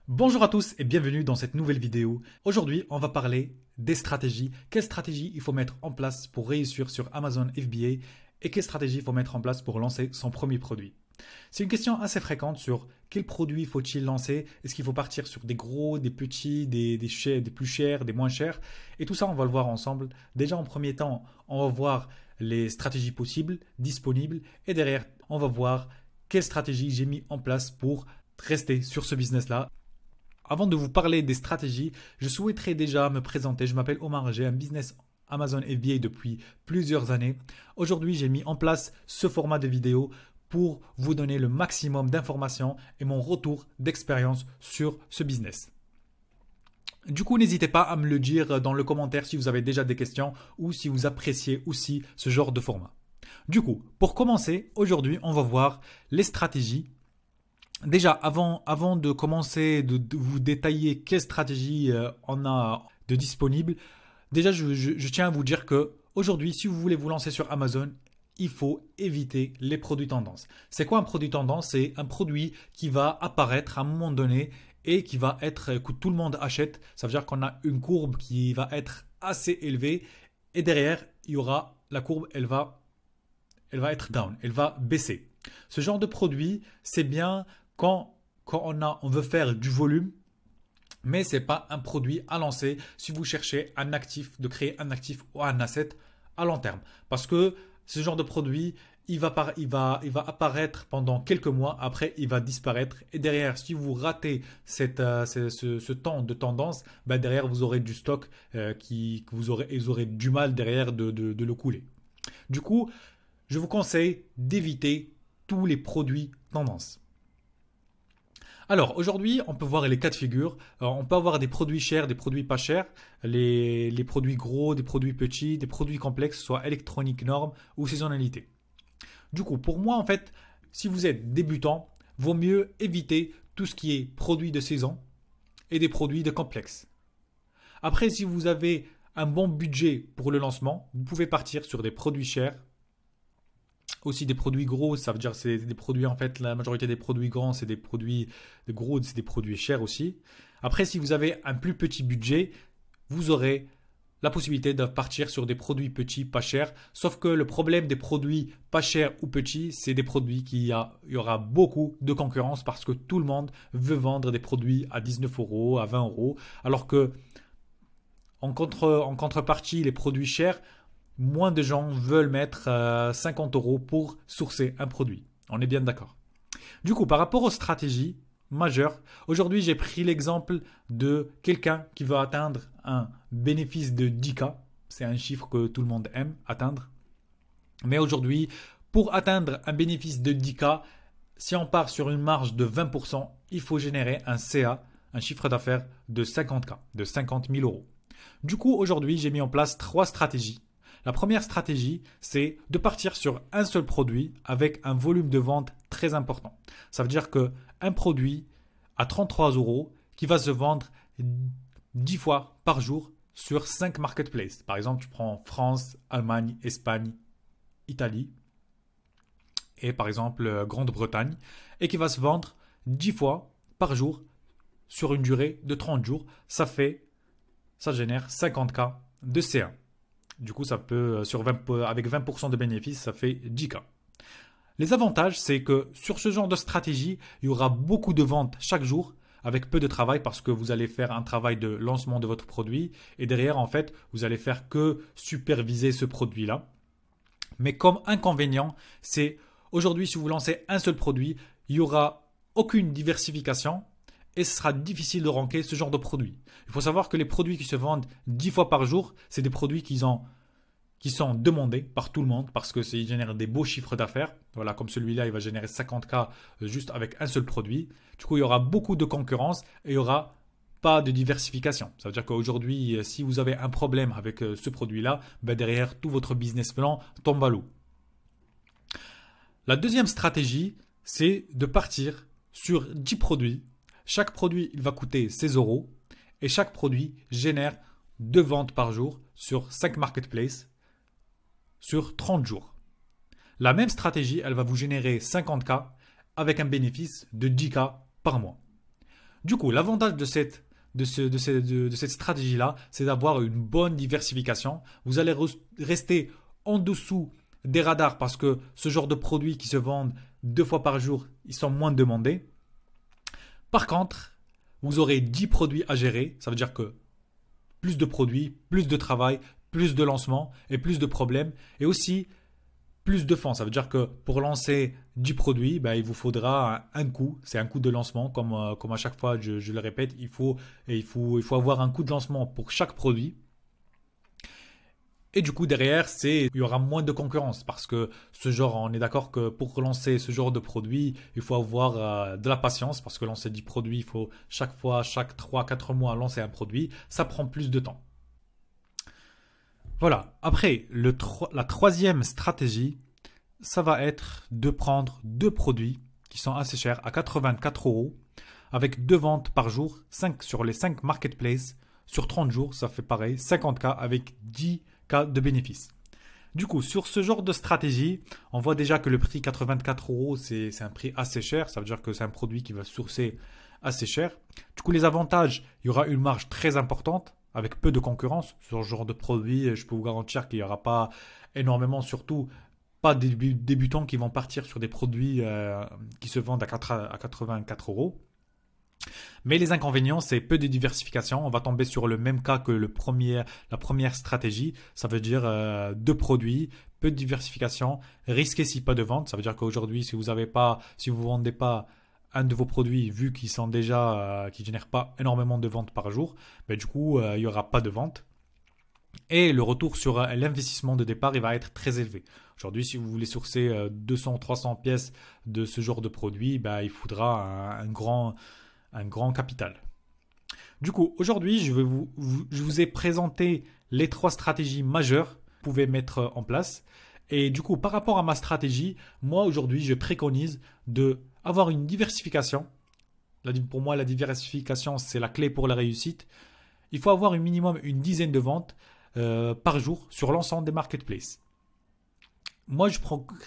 Bonjour à tous et bienvenue dans cette nouvelle vidéo. Aujourd'hui, on va parler des stratégies. Quelles stratégies il faut mettre en place pour réussir sur Amazon FBA et quelles stratégies il faut mettre en place pour lancer son premier produit. C'est une question assez fréquente sur quel produit faut-il lancer. Est-ce qu'il faut partir sur des gros, des petits, des plus chers, des moins chers. Et tout ça, on va le voir ensemble. Déjà, en premier temps, on va voir les stratégies possibles, disponibles. Et derrière, on va voir quelles stratégies j'ai mis en place pour rester sur ce business-là. Avant de vous parler des stratégies, je souhaiterais déjà me présenter. Je m'appelle Omar, j'ai un business Amazon FBA depuis plusieurs années. Aujourd'hui, j'ai mis en place ce format de vidéo pour vous donner le maximum d'informations et mon retour d'expérience sur ce business. Du coup, n'hésitez pas à me le dire dans le commentaire si vous avez déjà des questions ou si vous appréciez aussi ce genre de format. Du coup, pour commencer, aujourd'hui, on va voir les stratégies. Déjà, avant de commencer de vous détailler quelle stratégie on a de disponible, déjà je tiens à vous dire que aujourd'hui, si vous voulez vous lancer sur Amazon, il faut éviter les produits tendance. C'est quoi un produit tendance? C'est un produit qui va apparaître à un moment donné et qui va être que tout le monde achète. Ça veut dire qu'on a une courbe qui va être assez élevée et derrière, il y aura la courbe, elle va être down, elle va baisser. Ce genre de produit, c'est bien quand on veut faire du volume, mais ce n'est pas un produit à lancer si vous cherchez un actif, de créer un actif ou un asset à long terme. Parce que ce genre de produit, il va apparaître pendant quelques mois, après il va disparaître. Et derrière, si vous ratez ce temps de tendance, ben derrière vous aurez du stock que vous aurez du mal derrière de le couler. Du coup, je vous conseille d'éviter tous les produits tendance. Alors aujourd'hui, on peut voir les cas de figure. On peut avoir des produits chers, des produits pas chers, les produits gros, des produits petits, des produits complexes, soit électronique, norme ou saisonnalité. Du coup, pour moi, en fait, si vous êtes débutant, vaut mieux éviter tout ce qui est produits de saison et des produits de complexe. Après, si vous avez un bon budget pour le lancement, vous pouvez partir sur des produits chers. Aussi des produits gros, ça veut dire c'est des produits en fait, la majorité des produits grands, c'est des produits gros, c'est des produits chers aussi. Après, si vous avez un plus petit budget, vous aurez la possibilité de partir sur des produits petits, pas chers. Sauf que le problème des produits pas chers ou petits, c'est des produits il y aura beaucoup de concurrence parce que tout le monde veut vendre des produits à 19 euros, à 20 euros. Alors que en contrepartie, les produits chers, moins de gens veulent mettre 50 euros pour sourcer un produit. On est bien d'accord. Du coup, par rapport aux stratégies majeures, aujourd'hui j'ai pris l'exemple de quelqu'un qui veut atteindre un bénéfice de 10K. C'est un chiffre que tout le monde aime atteindre. Mais aujourd'hui, pour atteindre un bénéfice de 10K, si on part sur une marge de 20%, il faut générer un CA, un chiffre d'affaires de 50K, de 50 000 euros. Du coup, aujourd'hui, j'ai mis en place 3 stratégies. La première stratégie, c'est de partir sur un seul produit avec un volume de vente très important. Ça veut dire qu'un produit à 33 euros qui va se vendre 10 fois par jour sur 5 marketplaces. Par exemple, tu prends France, Allemagne, Espagne, Italie et par exemple Grande-Bretagne et qui va se vendre 10 fois par jour sur une durée de 30 jours. Ça génère 50K de CA. Du coup, ça peut, avec 20% de bénéfices, ça fait 10K. Les avantages, c'est que sur ce genre de stratégie, il y aura beaucoup de ventes chaque jour avec peu de travail parce que vous allez faire un travail de lancement de votre produit et derrière, en fait, vous allez faire que superviser ce produit-là. Mais comme inconvénient, c'est aujourd'hui, si vous lancez un seul produit, il n'y aura aucune diversification et ce sera difficile de ranker ce genre de produit. Il faut savoir que les produits qui se vendent 10 fois par jour, c'est des produits qui sont demandés par tout le monde parce que ça génère des beaux chiffres d'affaires. Voilà, comme celui-là, il va générer 50K juste avec un seul produit. Du coup, il y aura beaucoup de concurrence et il n'y aura pas de diversification. Ça veut dire qu'aujourd'hui, si vous avez un problème avec ce produit-là, ben derrière, tout votre business plan tombe à l'eau. La deuxième stratégie, c'est de partir sur 10 produits. Chaque produit, il va coûter 16 euros et chaque produit génère 2 ventes par jour sur 5 marketplaces sur 30 jours. La même stratégie, elle va vous générer 50K avec un bénéfice de 10K par mois. Du coup, l'avantage de cette stratégie-là, c'est d'avoir une bonne diversification. Vous allez rester en dessous des radars parce que ce genre de produits qui se vendent 2 fois par jour, ils sont moins demandés. Par contre, vous aurez 10 produits à gérer. Ça veut dire que plus de produits, plus de travail, plus de lancements et plus de problèmes. Et aussi plus de fonds. Ça veut dire que pour lancer 10 produits, ben, il vous faudra un coût. C'est un coût de lancement. Comme à chaque fois, je le répète, il faut avoir un coût de lancement pour chaque produit. Et du coup, derrière, il y aura moins de concurrence parce que on est d'accord que pour lancer ce genre de produit, il faut avoir de la patience parce que lancer 10 produits, il faut chaque 3-4 mois lancer un produit. Ça prend plus de temps. Voilà. Après, la troisième stratégie, ça va être de prendre 2 produits qui sont assez chers à 84 € avec 2 ventes par jour, 5 sur les 5 marketplaces. Sur 30 jours, ça fait pareil, 50K avec 10K de bénéfices. Du coup, sur ce genre de stratégie, on voit déjà que le prix 84 €, c'est un prix assez cher. Ça veut dire que c'est un produit qui va sourcer assez cher. Du coup, les avantages, il y aura une marge très importante avec peu de concurrence. Sur ce genre de produit, je peux vous garantir qu'il n'y aura pas énormément, surtout pas des débutants qui vont partir sur des produits qui se vendent à 84 €. Mais les inconvénients, c'est peu de diversification. On va tomber sur le même cas que la première stratégie. Ça veut dire 2 produits, peu de diversification, risqué si pas de vente. Ça veut dire qu'aujourd'hui, si vous vendez pas un de vos produits, vu qu'ils sont déjà, qui génèrent pas énormément de ventes par jour, ben, du coup, il n'y aura pas de vente. Et le retour sur l'investissement de départ, il va être très élevé. Aujourd'hui, si vous voulez sourcer 200-300 pièces de ce genre de produit, ben, il faudra un grand capital. Du coup, aujourd'hui, je vous ai présenté les 3 stratégies majeures que vous pouvez mettre en place. Et du coup, par rapport à ma stratégie, moi aujourd'hui, je préconise d'avoir une diversification. Pour moi, la diversification, c'est la clé pour la réussite. Il faut avoir un minimum une dizaine de ventes par jour sur l'ensemble des marketplaces. Moi, je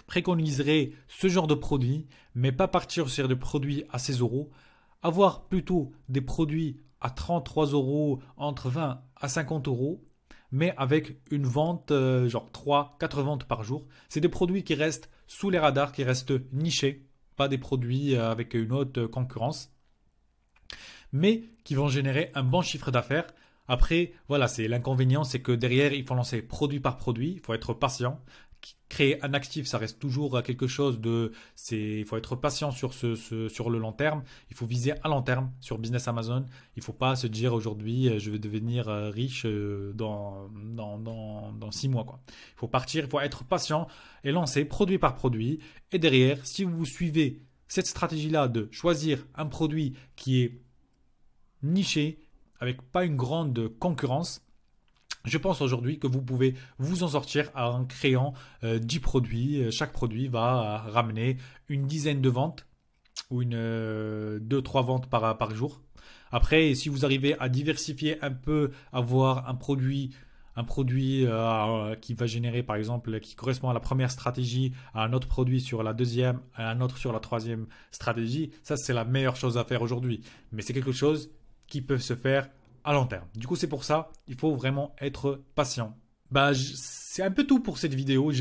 préconiserais ce genre de produit, mais pas partir sur des produits à 16 €. Avoir plutôt des produits à 33 €, entre 20 à 50 €, mais avec une vente, genre 3-4 ventes par jour. C'est des produits qui restent sous les radars, qui restent nichés, pas des produits avec une haute concurrence, mais qui vont générer un bon chiffre d'affaires. Après, voilà, c'est l'inconvénient, c'est que derrière, il faut lancer produit par produit, il faut être patient. Créer un actif, ça reste toujours quelque chose il faut être patient sur le long terme. Il faut viser à long terme sur Business Amazon. Il ne faut pas se dire aujourd'hui, je vais devenir riche dans 6 mois, quoi. Il faut partir, il faut être patient et lancer produit par produit. Et derrière, si vous suivez cette stratégie-là de choisir un produit qui est niché, avec pas une grande concurrence, je pense aujourd'hui que vous pouvez vous en sortir en créant 10 produits. Chaque produit va ramener une dizaine de ventes ou 2-3 ventes par jour. Après, si vous arrivez à diversifier un peu, avoir un produit qui va générer, par exemple, qui correspond à la première stratégie, à un autre produit sur la deuxième, à un autre sur la troisième stratégie, ça c'est la meilleure chose à faire aujourd'hui. Mais c'est quelque chose qui peut se faire à long terme. Du coup, c'est pour ça, il faut vraiment être patient. C'est un peu tout pour cette vidéo.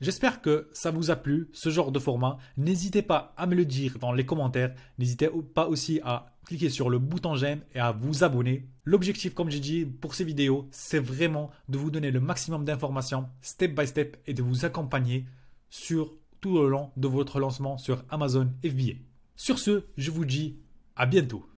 J'espère que ça vous a plu, ce genre de format. N'hésitez pas à me le dire dans les commentaires. N'hésitez pas aussi à cliquer sur le bouton j'aime et à vous abonner. L'objectif, comme j'ai dit pour ces vidéos, c'est vraiment de vous donner le maximum d'informations step by step et de vous accompagner tout au long de votre lancement sur Amazon FBA. Sur ce, je vous dis à bientôt.